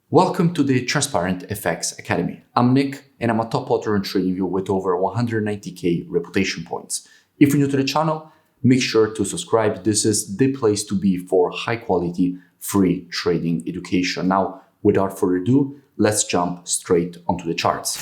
Welcome to the Transparent FX Academy. I'm Nick, and I'm a top author and trading view with over 190k reputation points. If you're new to the channel, make sure to subscribe. This is the place to be for high quality, free trading education. Now, without further ado, let's jump straight onto the charts.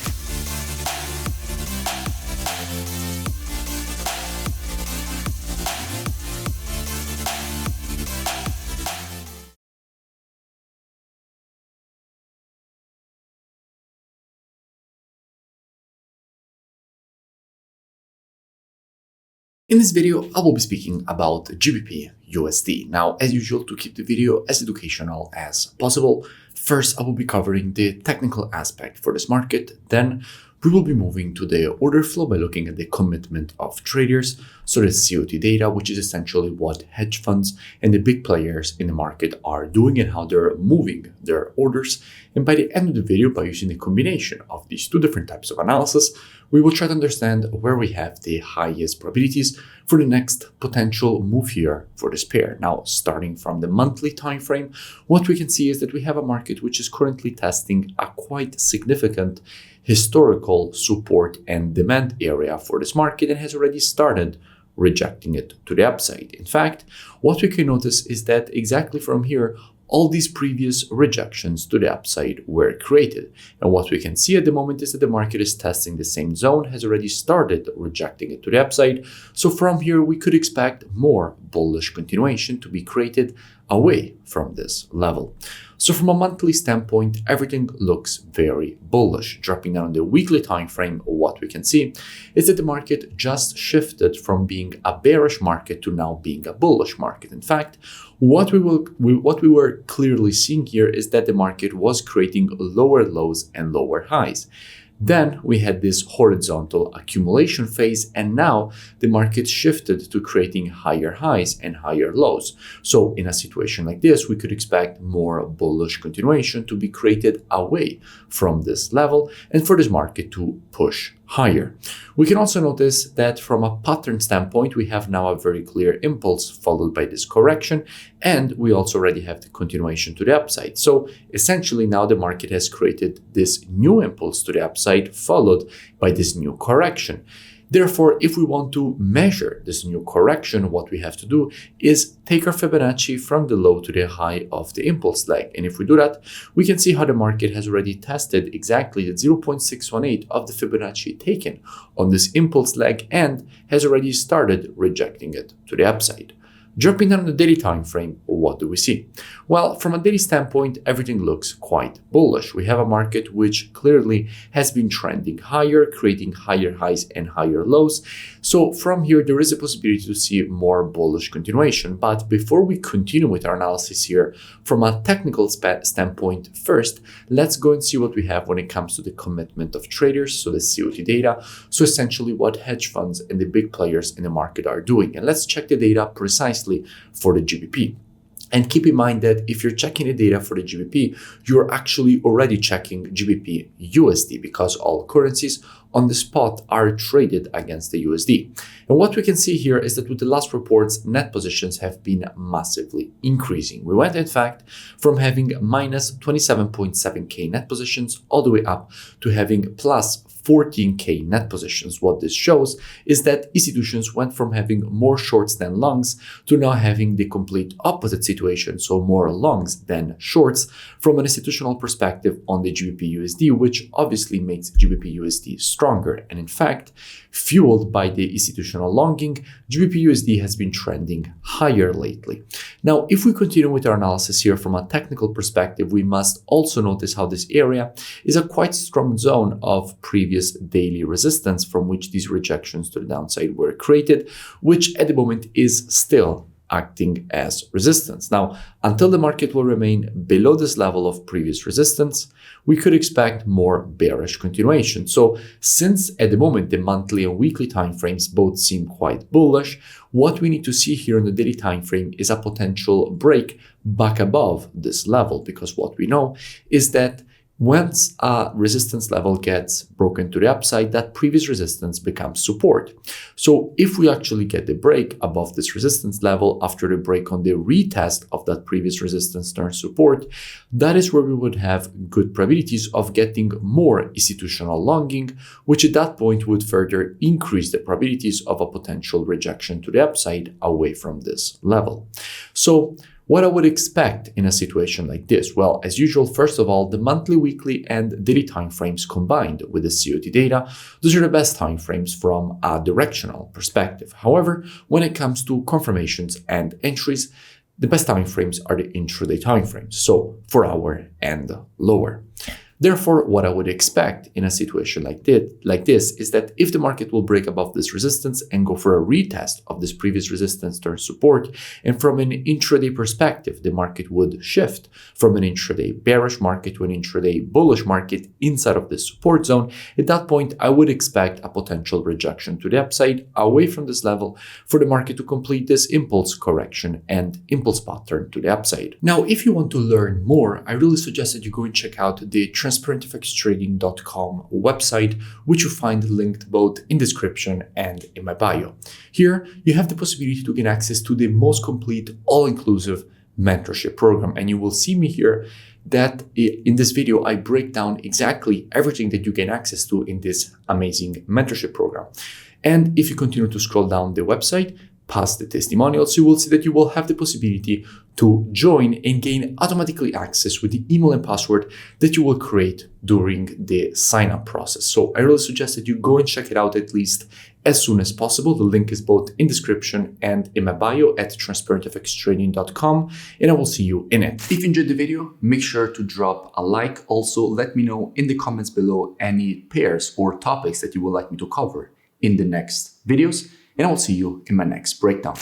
In this video, I will be speaking about GBPUSD. Now, as usual, to keep the video as educational as possible, first I will be covering the technical aspect for this market. Then we will be moving to the order flow by looking at the commitment of traders, so the COT data, which is essentially what hedge funds and the big players in the market are doing and how they're moving their orders. And by the end of the video, by using the combination of these two different types of analysis, we will try to understand where we have the highest probabilities for the next potential move here for this pair. Now, starting from the monthly time frame, what we can see is that we have a market which is currently testing a quite significant historical support and demand area for this market and has already started rejecting it to the upside. In fact, what we can notice is that exactly from here, all these previous rejections to the upside were created. And what we can see at the moment is that the market is testing the same zone, has already started rejecting it to the upside. So from here, we could expect more bullish continuation to be created away from this level. So from a monthly standpoint, everything looks very bullish. Dropping down the weekly time frame, what we can see is that the market just shifted from being a bearish market to now being a bullish market. In fact, what we were clearly seeing here is that the market was creating lower lows and lower highs. Then we had this horizontal accumulation phase, and now the market shifted to creating higher highs and higher lows. So in a situation like this, we could expect more bullish continuation to be created away from this level and for this market to push higher. We can also notice that from a pattern standpoint, we have now a very clear impulse followed by this correction, and we also already have the continuation to the upside. So essentially now the market has created this new impulse to the upside followed by this new correction. Therefore, if we want to measure this new correction, what we have to do is take our Fibonacci from the low to the high of the impulse leg. And if we do that, we can see how the market has already tested exactly the 0.618 of the Fibonacci taken on this impulse leg and has already started rejecting it to the upside. Jumping down the daily time frame, what do we see? Well, from a daily standpoint, everything looks quite bullish. We have a market which clearly has been trending higher, creating higher highs and higher lows. So from here, there is a possibility to see more bullish continuation. But before we continue with our analysis here, from a technical standpoint, first, let's go and see what we have when it comes to the commitment of traders, so the COT data. So essentially what hedge funds and the big players in the market are doing. And let's check the data precisely for the GBP. And keep in mind that if you're checking the data for the GBP, you're actually already checking GBPUSD because all currencies on the spot are traded against the USD. And what we can see here is that with the last reports, net positions have been massively increasing. We went, in fact, from having minus 27.7k net positions all the way up to having plus 14k net positions. What this shows is that institutions went from having more shorts than longs to now having the complete opposite situation, so more longs than shorts from an institutional perspective on the GBPUSD, which obviously makes GBPUSD stronger. And in fact, fueled by the institutional longing, GBPUSD has been trending higher lately. Now, if we continue with our analysis here from a technical perspective, we must also notice how this area is a quite strong zone of previous daily resistance from which these rejections to the downside were created, which at the moment is still acting as resistance. Now, until the market will remain below this level of previous resistance, we could expect more bearish continuation. So since at the moment the monthly and weekly timeframes both seem quite bullish, what we need to see here in the daily time frame is a potential break back above this level, because what we know is that Once a resistance level gets broken to the upside, that previous resistance becomes support. So if we actually get the break above this resistance level after the break on the retest of that previous resistance turns support, that is where we would have good probabilities of getting more institutional longing, which at that point would further increase the probabilities of a potential rejection to the upside away from this level. So what I would expect in a situation like this? Well, as usual, first of all, the monthly, weekly, and daily timeframes combined with the COT data, those are the best timeframes from a directional perspective. However, when it comes to confirmations and entries, the best timeframes are the intraday timeframes, so 4 hour and lower. Therefore, what I would expect in a situation like this is that if the market will break above this resistance and go for a retest of this previous resistance turn support, and from an intraday perspective, the market would shift from an intraday bearish market to an intraday bullish market inside of this support zone, at that point, I would expect a potential rejection to the upside away from this level for the market to complete this impulse correction and impulse pattern to the upside. Now, if you want to learn more, I really suggest that you go and check out the transparentfxtrading.com website, which you find linked both in description and in my bio. Here, you have the possibility to gain access to the most complete, all-inclusive mentorship program. And you will see me here that in this video, I break down exactly everything that you gain access to in this amazing mentorship program. And if you continue to scroll down the website, past the testimonials, you will see that you will have the possibility to join and gain automatically access with the email and password that you will create during the sign-up process. So I really suggest that you go and check it out at least as soon as possible. The link is both in description and in my bio at transparentfxtrading.com, and I will see you in it. If you enjoyed the video, make sure to drop a like. Also, let me know in the comments below any pairs or topics that you would like me to cover in the next videos, and I will see you in my next breakdown.